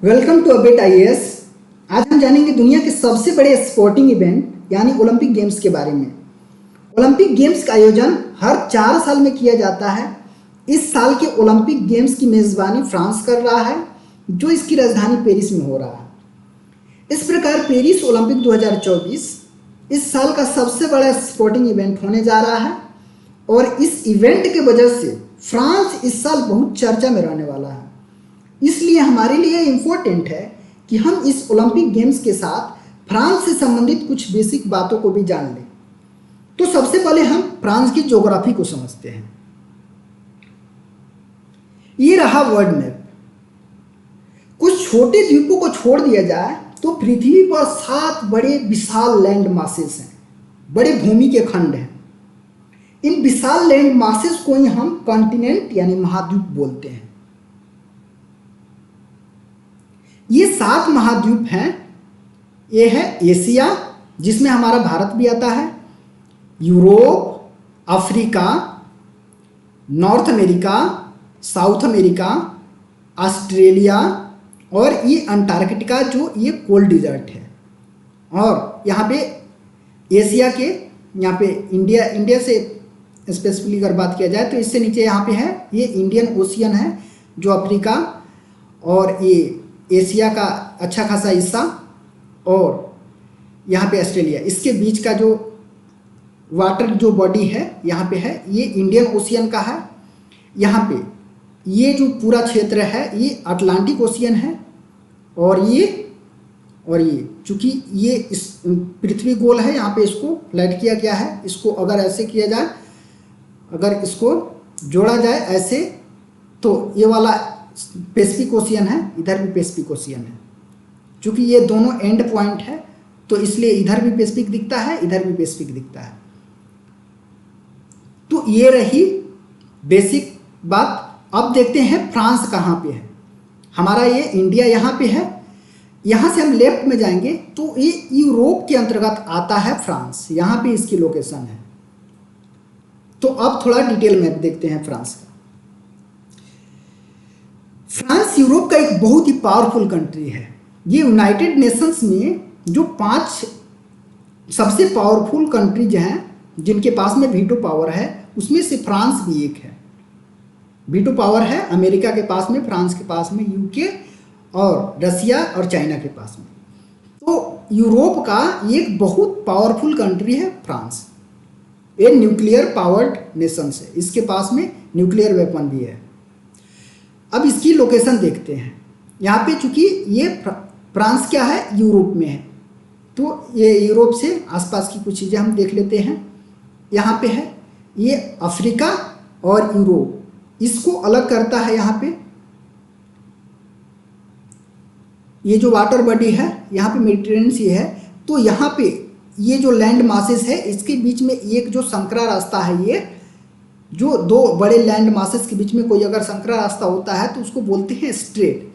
Welcome to update IAS. आज हम जानेंगे दुनिया के सबसे बड़े स्पोर्टिंग इवेंट यानी ओलंपिक गेम्स के बारे में। ओलंपिक गेम्स का आयोजन हर 4 साल में किया जाता है। इस साल के ओलंपिक गेम्स की मेजबानी फ्रांस कर रहा है, जो इसकी राजधानी पेरिस में हो रहा है। इस प्रकार पेरिस ओलंपिक 2024 इस साल का सबसे बड़ा स्पोर्टिंग इवेंट होने जा रहा है और इस इवेंट के वजह से फ्रांस इस साल बहुत चर्चा में रहने वाला है। इसलिए हमारे लिए इम्पोर्टेंट है कि हम इस ओलंपिक गेम्स के साथ फ्रांस से संबंधित कुछ बेसिक बातों को भी जान लें। तो सबसे पहले हम फ्रांस की ज्योग्राफी को समझते हैं। ये रहा वर्ल्ड मैप। कुछ छोटे द्वीपों को छोड़ दिया जाए तो पृथ्वी पर 7 बड़े विशाल लैंड मासेस हैं, बड़े भूमि के खंड हैं। इन विशाल लैंड मासेस को ही हम कॉन्टिनेंट यानी महाद्वीप बोलते हैं। ये 7 महाद्वीप हैं। ये है एशिया, जिसमें हमारा भारत भी आता है, Europe, Africa, north America, south America, Australia और ये अंटार्कटिका, जो ये कोल्ड डिजर्ट है। और यहाँ पे एशिया के यहाँ पे इंडिया से स्पेसिफिकली अगर बात किया जाए तो इससे नीचे यहाँ पे है ये इंडियन ओशियन है, जो अफ्रीका और ये एशिया का अच्छा खासा हिस्सा, और यहाँ पे ऑस्ट्रेलिया। इसके बीच का जो वाटर जो बॉडी है यहाँ पे है, ये इंडियन ओशियन का है। यहाँ पे ये जो पूरा क्षेत्र है ये अटलांटिक ओशियन है। और ये चूँकि ये इस पृथ्वी गोल है, यहाँ पे इसको फ्लैट किया गया है। इसको अगर ऐसे किया जाए, अगर इसको जोड़ा जाए ऐसे, तो ये वाला पैसिफिक ओशियन है, इधर भी पैसिफिक ओशियन है। चूँकि ये दोनों एंड पॉइंट है तो इसलिए इधर भी पैसिफिक दिखता है, इधर भी पैसिफिक दिखता है। तो ये रही बेसिक बात। अब देखते हैं फ्रांस कहाँ पे है। हमारा ये इंडिया यहाँ पे है। यहाँ से हम लेफ्ट में जाएंगे तो ये यूरोप के अंतर्गत आता है फ्रांस। यहाँ पे इसकी लोकेशन है। तो अब थोड़ा डिटेल मैप देखते हैं फ्रांस का। फ्रांस यूरोप का एक बहुत ही पावरफुल कंट्री है। ये यूनाइटेड नेशंस में जो 5 सबसे पावरफुल कंट्रीज हैं जिनके पास में वीटो पावर है, उसमें से फ्रांस भी एक है। वीटो पावर है अमेरिका के पास में, फ्रांस के पास में, यूके और रसिया और चाइना के पास में। तो यूरोप का एक बहुत पावरफुल कंट्री है फ्रांस। ये न्यूक्लियर पावर्ड नेशन है, इसके पास में न्यूक्लियर वेपन भी है। अब इसकी लोकेशन देखते हैं। यहाँ पे चूँकि ये फ्रांस क्या है, यूरोप में है, तो ये यूरोप से आसपास की कुछ चीज़ें हम देख लेते हैं। यहाँ पे है ये अफ्रीका और यूरोप, इसको अलग करता है। यहाँ पे ये जो वाटर बॉडी है यहाँ पे मेडिटेरेनियन सी है। तो यहाँ पे ये जो लैंड मासेस है इसके बीच में एक जो संकरा रास्ता है, ये जो 2 बड़े लैंड मासेस के बीच में कोई अगर संकरा रास्ता होता है तो उसको बोलते हैं स्ट्रेट।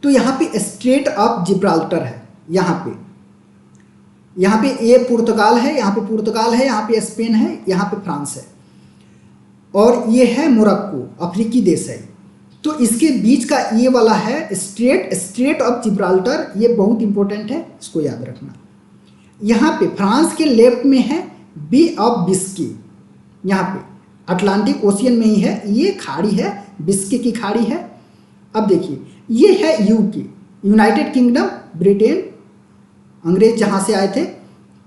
तो यहाँ पे स्ट्रेट ऑफ जिब्राल्टर है। यहाँ पे ये पुर्तगाल है, यहाँ पे पुर्तगाल है, यहाँ पे स्पेन है, यहाँ पे फ्रांस है, और ये है मोरक्को, अफ्रीकी देश है। तो इसके बीच का ये वाला है स्ट्रेट ऑफ जिब्राल्टर। ये बहुत इंपॉर्टेंट है, इसको याद रखना। यहाँ पे फ्रांस के लेफ्ट में है बे ऑफ बिस्के। यहाँ पे अटलांटिक ओशियन में ही है, ये खाड़ी है, बिस्के की खाड़ी है। अब देखिए ये है यूके, यूनाइटेड किंगडम, ब्रिटेन, अंग्रेज जहाँ से आए थे।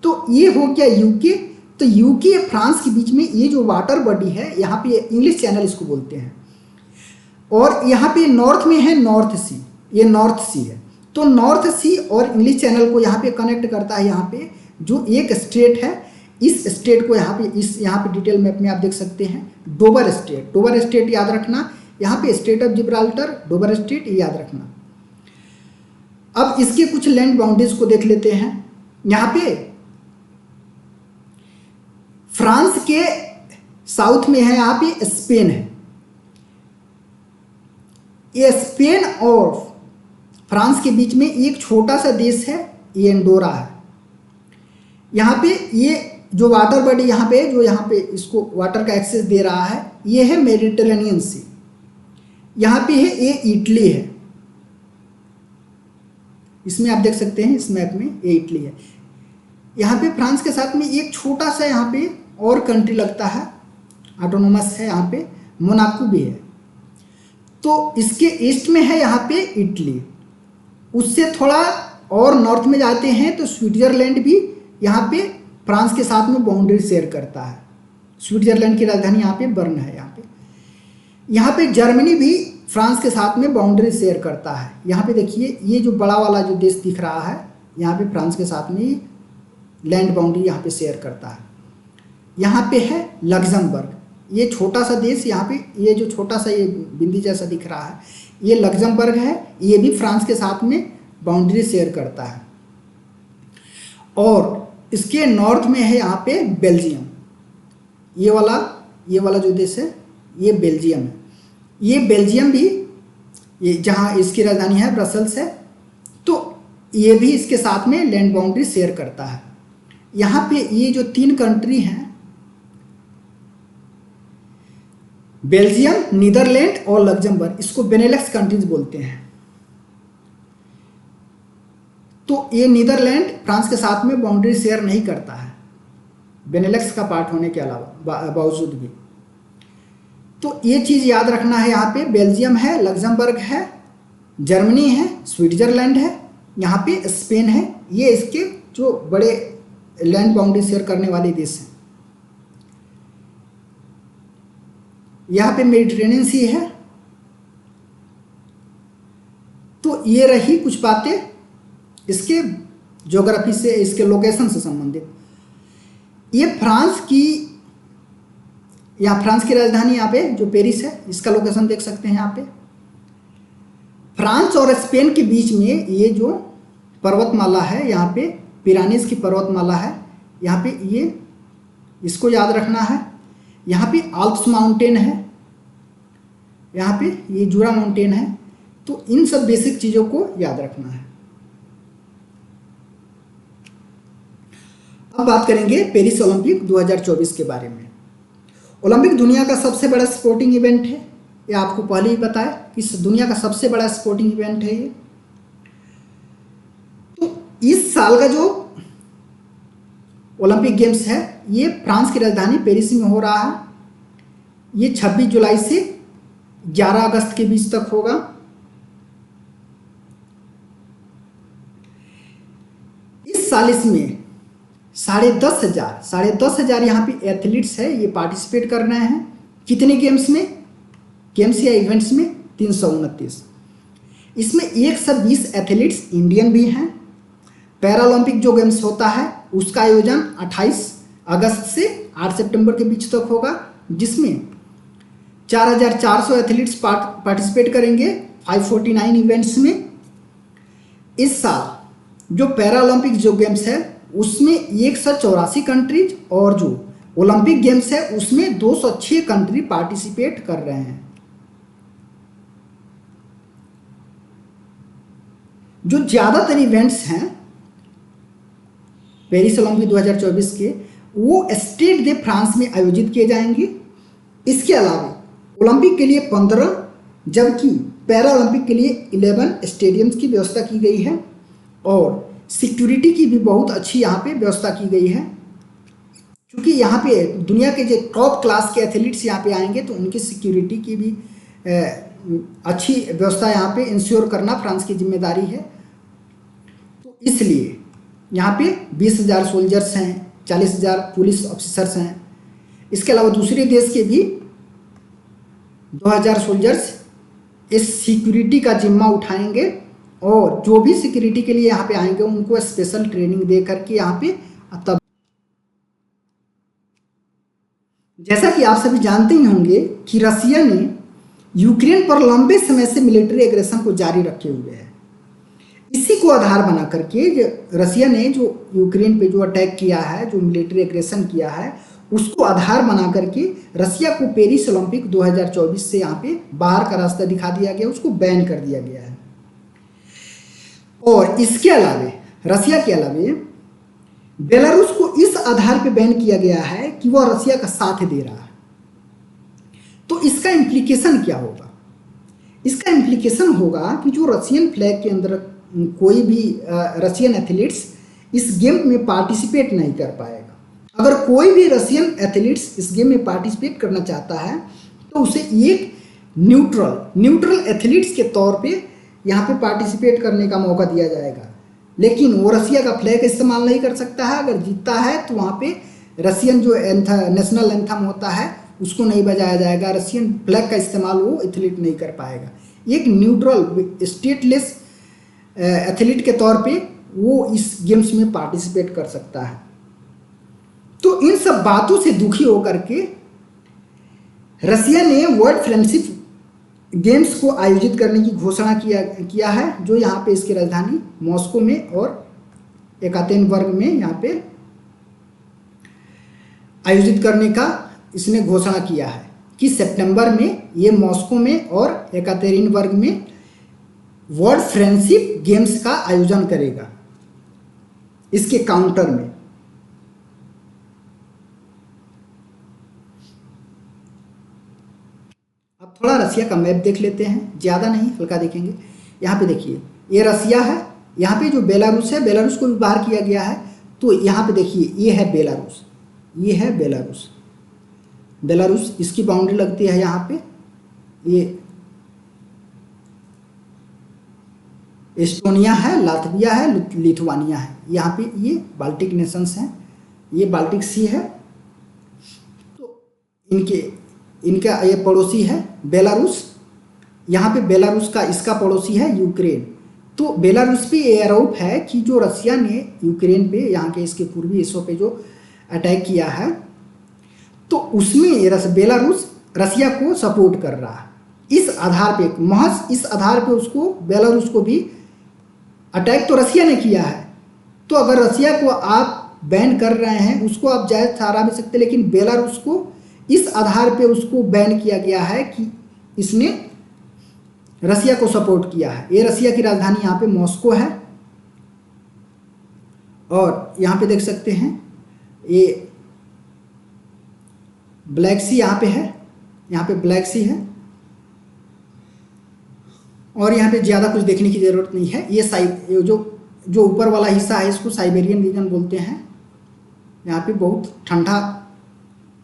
तो ये हो गया यूके। तो यूके फ्रांस के बीच में ये जो वाटर बॉडी है, यहाँ पे इंग्लिश चैनल इसको बोलते हैं। और यहाँ पे नॉर्थ में है नॉर्थ सी, ये नॉर्थ सी है। तो नॉर्थ सी और इंग्लिश चैनल को यहाँ पे कनेक्ट करता है। यहाँ पे जो एक स्टेट है, इस स्टेट को यहाँ पे डिटेल मैप में आप देख सकते हैं, डोबर स्टेट याद रखना। यहाँ पे स्टेट ऑफ जिब्राल्टर, डोबर स्टेट, ये याद रखना। अब इसके कुछ लैंड बाउंड्रीज को देख लेते हैं। यहाँ पे फ्रांस के साउथ में है, यहाँ पे स्पेन है। ये स्पेन और फ्रांस के बीच में एक छोटा सा देश है, ये एंडोरा है। यहाँ पे ये जो वाटर बॉडी यहाँ पे जो यहाँ पे इसको वाटर का एक्सेस दे रहा है, ये है मेडिटेरेनियन सी। यहाँ पे है ये इटली है, इसमें आप देख सकते हैं इस मैप में ये इटली है। यहाँ पे फ्रांस के साथ में एक छोटा सा यहाँ पे और कंट्री लगता है, ऑटोनोमस है, यहाँ पे मोनाको भी है। तो इसके ईस्ट में है यहाँ पे इटली। उससे थोड़ा और नॉर्थ में जाते हैं तो स्विट्जरलैंड भी यहाँ पे फ्रांस के साथ में बाउंड्री शेयर करता है। स्विट्जरलैंड की राजधानी यहाँ पे बर्न है। यहाँ पे जर्मनी भी फ्रांस के साथ में बाउंड्री शेयर करता है। यहाँ पे देखिए ये जो बड़ा वाला जो देश दिख रहा है, यहाँ पे फ्रांस के साथ में लैंड बाउंड्री यहाँ पे शेयर करता है। यहाँ पे है लग्जमबर्ग, ये छोटा सा देश, यहाँ पे ये जो छोटा सा ये बिंदी जैसा दिख रहा है ये लग्जमबर्ग है। ये भी फ्रांस के साथ में बाउंड्री शेयर करता है। और इसके नॉर्थ में है यहाँ पे बेल्जियम, ये वाला जो देश है ये बेल्जियम है। ये बेल्जियम भी, ये जहाँ इसकी राजधानी है ब्रसल्स है, तो ये भी इसके साथ में लैंड बाउंड्री शेयर करता है। यहाँ पे ये जो 3 कंट्री हैं, बेल्जियम, नीदरलैंड और लग्जमबर्ग, इसको बेनेलक्स कंट्रीज बोलते हैं। तो ये नीदरलैंड फ्रांस के साथ में बाउंड्री शेयर नहीं करता है, बेनेलक्स का पार्ट होने के अलावा बावजूद भी। तो ये चीज़ याद रखना है, यहाँ पे बेल्जियम है, लग्जमबर्ग है, जर्मनी है, स्विट्जरलैंड है, यहाँ पे स्पेन है। ये इसके जो बड़े लैंड बाउंड्री शेयर करने वाले देश हैं। यहाँ पे मेडिटेरेनियन सी है। तो ये रही कुछ बातें इसके ज्योग्राफी से, इसके लोकेशन से संबंधित। ये फ्रांस की, यहाँ फ्रांस की राजधानी यहाँ पे जो पेरिस है, इसका लोकेशन देख सकते हैं। यहाँ पे फ्रांस और स्पेन के बीच में ये जो पर्वतमाला है, यहाँ पे पिरानीस की पर्वतमाला है, यहाँ पे ये इसको याद रखना है। यहाँ पे आल्प्स माउंटेन है, यहाँ पे ये जूरा माउंटेन है। तो इन सब बेसिक चीज़ों को याद रखना है। अब बात करेंगे पेरिस ओलंपिक 2024 के बारे में। ओलंपिक दुनिया का सबसे बड़ा स्पोर्टिंग इवेंट है, ये आपको पहले ही बताया कि दुनिया का सबसे बड़ा स्पोर्टिंग इवेंट है ये। तो इस साल का जो ओलंपिक गेम्स है ये फ्रांस की राजधानी पेरिस में हो रहा है। ये 26 जुलाई से 11 अगस्त के बीच तक होगा। इस साल इसमें 10,500 यहाँ पे एथलीट्स है, ये पार्टिसिपेट कर रहे हैं। कितने गेम्स में, गेम्स या इवेंट्स में 329। इसमें 120 एथलीट्स इंडियन भी हैं। पैरालंपिक जो गेम्स होता है उसका आयोजन 28 अगस्त से 8 सितंबर के बीच तक होगा, जिसमें 4,400 एथलीट्स पार्टिसिपेट करेंगे 549 इवेंट्स में। इस साल जो पैरालंपिक जो गेम्स है उसमें 184 कंट्रीज और जो ओलंपिक गेम्स है उसमें 206 कंट्री पार्टिसिपेट कर रहे हैं। जो ज़्यादातर इवेंट्स हैं पेरिस ओलंपिक 2024 के, वो स्टेड दे फ्रांस में आयोजित किए जाएंगे। इसके अलावा ओलंपिक के लिए 15 जबकि पैरा ओलंपिक के लिए 11 स्टेडियम्स की व्यवस्था की गई है और सिक्योरिटी की भी बहुत अच्छी यहाँ पे व्यवस्था की गई है। क्योंकि यहाँ पे दुनिया के जो टॉप क्लास के एथलीट्स यहाँ पे आएंगे तो उनकी सिक्योरिटी की भी अच्छी व्यवस्था यहाँ पे इंश्योर करना फ्रांस की जिम्मेदारी है। तो इसलिए यहाँ पे 20,000 सोल्जर्स हैं, 40,000 पुलिस ऑफिसर्स हैं। इसके अलावा दूसरे देश के भी 2,000 सोल्जर्स इस सिक्योरिटी का जिम्मा उठाएंगे और जो भी सिक्योरिटी के लिए यहाँ पे आएंगे उनको स्पेशल ट्रेनिंग दे करके यहाँ पे तब, जैसा कि आप सभी जानते ही होंगे कि रसिया ने यूक्रेन पर लंबे समय से मिलिट्री एग्रेशन को जारी रखे हुए है। इसी को आधार बना करके रसिया ने जो यूक्रेन पे जो अटैक किया है, जो मिलिट्री एग्रेशन किया है, उसको आधार बना करके रसिया को पेरिस ओलंपिक 2024 से यहाँ पे बाहर का रास्ता दिखा दिया गया, उसको बैन कर दिया गया है। और इसके अलावे रसिया के अलावे बेलारूस को इस आधार पे बैन किया गया है कि वह रसिया का साथ दे रहा है। तो इसका इम्प्लीकेशन क्या होगा? इसका इम्प्लीकेशन होगा कि जो रशियन फ्लैग के अंदर कोई भी रशियन एथलीट्स इस गेम में पार्टिसिपेट नहीं कर पाएगा। अगर कोई भी रशियन एथलीट्स इस गेम में पार्टिसिपेट करना चाहता है तो उसे एक न्यूट्रल एथलीट्स के तौर पे यहाँ पे पार्टिसिपेट करने का मौका दिया जाएगा, लेकिन वो रसिया का फ्लैग इस्तेमाल नहीं कर सकता है। अगर जीतता है तो वहाँ पे रसियन जो नेशनल एंथम होता है उसको नहीं बजाया जाएगा, रशियन फ्लैग का इस्तेमाल वो एथलीट नहीं कर पाएगा। एक न्यूट्रल स्टेटलेस एथलीट के तौर पे वो इस गेम्स में पार्टिसिपेट कर सकता है। तो इन सब बातों से दुखी होकर के रसिया ने वर्ल्ड फ्रेंडशिप गेम्स को आयोजित करने की घोषणा किया है, जो यहाँ पे इसकी राजधानी मॉस्को में और येकातेरिनबर्ग में यहाँ पे आयोजित करने का इसने घोषणा किया है कि सितंबर में ये मॉस्को में और येकातेरिनबर्ग में वर्ल्ड फ्रेंडशिप गेम्स का आयोजन करेगा इसके काउंटर में। अब थोड़ा रसिया का मैप देख लेते हैं, ज़्यादा नहीं हल्का देखेंगे। यहाँ पे देखिए ये रसिया है, यहाँ पे जो बेलारूस है, बेलारूस को भी बाहर किया गया है। तो यहाँ पे देखिए ये है बेलारूस, ये है बेलारूस, बेलारूस इसकी बाउंड्री लगती है यहाँ पे। ये एस्टोनिया है, लातविया है, लिथुआनिया है, यहाँ पे ये बाल्टिक नेशंस हैं, ये बाल्टिक सी है। तो इनका ये पड़ोसी है बेलारूस, यहाँ पे बेलारूस का इसका पड़ोसी है यूक्रेन। तो बेलारूस पे ये आरोप है कि जो रसिया ने यूक्रेन पे, यहाँ के इसके पूर्वी हिस्सों पे जो अटैक किया है, तो उसमें बेलारूस रसिया को सपोर्ट कर रहा है। इस आधार पे, महज इस आधार पे उसको, बेलारूस को भी अटैक तो रसिया ने किया है, तो अगर रसिया को आप बैन कर रहे हैं, उसको आप जायज़ ठहरा भी सकते, लेकिन बेलारूस को इस आधार पे उसको बैन किया गया है कि इसने रसिया को सपोर्ट किया है। ये रसिया की राजधानी यहाँ पे मॉस्को है, और यहाँ पे देख सकते हैं ये ब्लैक सी यहाँ पे है, यहाँ पे ब्लैक सी है, और यहाँ पे ज़्यादा कुछ देखने की ज़रूरत नहीं है। ये जो ऊपर वाला हिस्सा है इसको साइबेरियन रीजन बोलते हैं। यहाँ पे बहुत ठंडा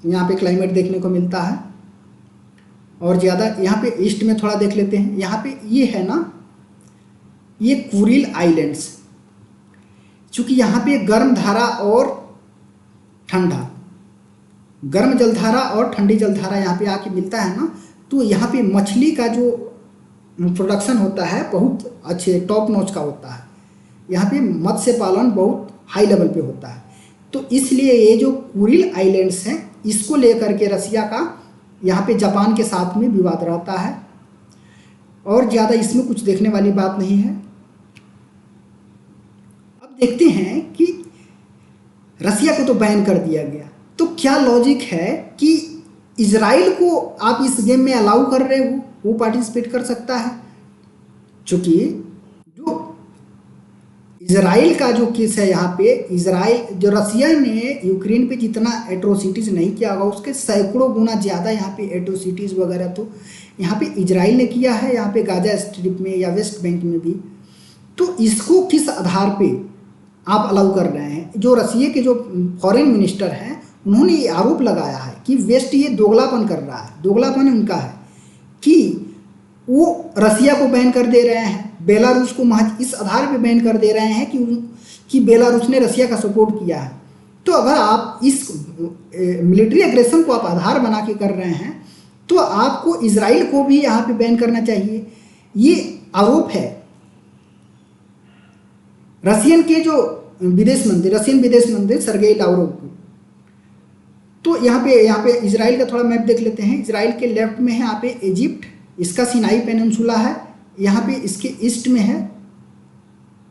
यहाँ पे क्लाइमेट देखने को मिलता है, और ज़्यादा यहाँ पे ईस्ट में थोड़ा देख लेते हैं। यहाँ पे ये है ना, ये कुरिल आइलैंड्स, चूँकि यहाँ पे गर्म धारा और ठंडा, गर्म जलधारा और ठंडी जलधारा यहाँ पे आके मिलता है ना, तो यहाँ पे मछली का जो प्रोडक्शन होता है बहुत अच्छे टॉप नॉच का होता है। यहाँ पे मत्स्य पालन बहुत हाई लेवल पे होता है। तो इसलिए ये जो कुरिल आइलैंड्स हैं, इसको लेकर के रसिया का यहाँ पे जापान के साथ में विवाद रहता है, और ज़्यादा इसमें कुछ देखने वाली बात नहीं है। अब देखते हैं कि रसिया को तो बैन कर दिया गया, तो क्या लॉजिक है कि इजराइल को आप इस गेम में अलाउ कर रहे हो, वो पार्टिसिपेट कर सकता है। चूँकि जो इजराइल का जो केस है यहाँ पे, इजराइल जो रसिया ने यूक्रेन पे जितना एट्रोसिटीज़ नहीं किया होगा, उसके सैकड़ों गुना ज़्यादा यहाँ पे एट्रोसिटीज़ वगैरह तो यहाँ पे इजराइल ने किया है, यहाँ पे गाजा स्ट्रिप में या वेस्ट बैंक में भी। तो इसको किस आधार पे आप अलाउ कर रहे हैं? जो रसिया के जो फॉरेन मिनिस्टर हैं, उन्होंने ये आरोप लगाया है कि वेस्ट ये दोगलापन कर रहा है। दोगलापन उनका है कि वो रसिया को बैन कर दे रहे हैं, बेलारूस को महज इस आधार पे बैन कर दे रहे हैं कि बेलारूस ने रसिया का सपोर्ट किया है। तो अगर आप इस मिलिट्री एग्रेशन को आप आधार बना के कर रहे हैं, तो आपको इजराइल को भी यहाँ पे बैन करना चाहिए। ये आरोप है रसियन के जो रसियन विदेश मंत्री सर्गेई लावरोव को। तो यहाँ पे इजराइल का थोड़ा मैप देख लेते हैं। इजराइल के लेफ्ट में है यहाँ पे इजिप्ट, इसका सिनाई पेनिनसुला है, यहाँ पे इसके ईस्ट में है,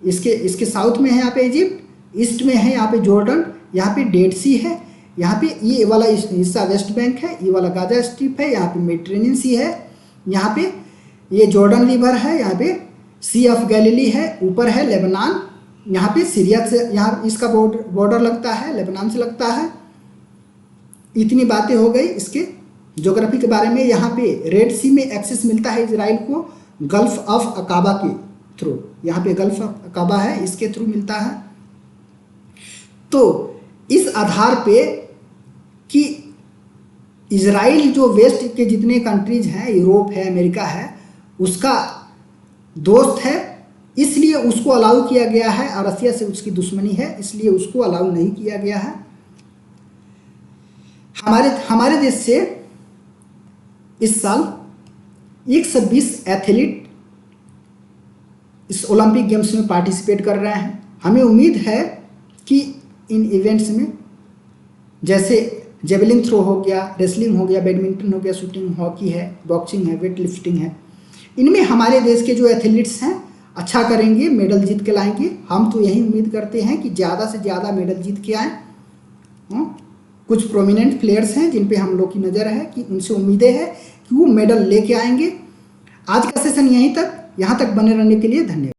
इसके साउथ में है यहाँ पे इजिप्ट, ईस्ट में है यहाँ पे जॉर्डन, यहाँ पे डेड सी है, यहाँ पे ये वाला हिस्सा वेस्ट बैंक है, ये वाला गाजा स्ट्रिप है, यहाँ पे मेडिटेरेनियन सी है, यहाँ पे ये जॉर्डन रिवर है, यहाँ पे सी ऑफ गैलिली है, ऊपर है लेबनान, यहाँ पे सीरिया से यहाँ इसका बॉर्डर लगता है, लेबनान से लगता है। इतनी बातें हो गई इसके ज्योग्राफी के बारे में। यहाँ पे रेड सी में एक्सेस मिलता है इजराइल को गल्फ ऑफ अकाबा के थ्रू, यहाँ पे गल्फ अकाबा है, इसके थ्रू मिलता है। तो इस आधार पे कि इजराइल जो वेस्ट के जितने कंट्रीज हैं, यूरोप है, अमेरिका है, उसका दोस्त है, इसलिए उसको अलाउ किया गया है, और रसिया से उसकी दुश्मनी है, इसलिए उसको अलाउ नहीं किया गया है। हमारे देश से इस साल 120 एथलीट इस ओलंपिक गेम्स में पार्टिसिपेट कर रहे हैं। हमें उम्मीद है कि इन इवेंट्स में जैसे जेवलिन थ्रो हो गया, रेसलिंग हो गया, बैडमिंटन हो गया, शूटिंग, हॉकी है, बॉक्सिंग है, वेट लिफ्टिंग है, इनमें हमारे देश के जो एथलीट्स हैं अच्छा करेंगे, मेडल जीत के लाएंगे। हम तो यही उम्मीद करते हैं कि ज़्यादा से ज़्यादा मेडल जीत के आएँ। कुछ प्रोमिनेंट प्लेयर्स हैं जिन पे हम लोग की नज़र है कि उनसे उम्मीदें हैं कि वो मेडल लेके आएंगे। आज का सेशन यहीं तक, यहाँ तक बने रहने के लिए धन्यवाद।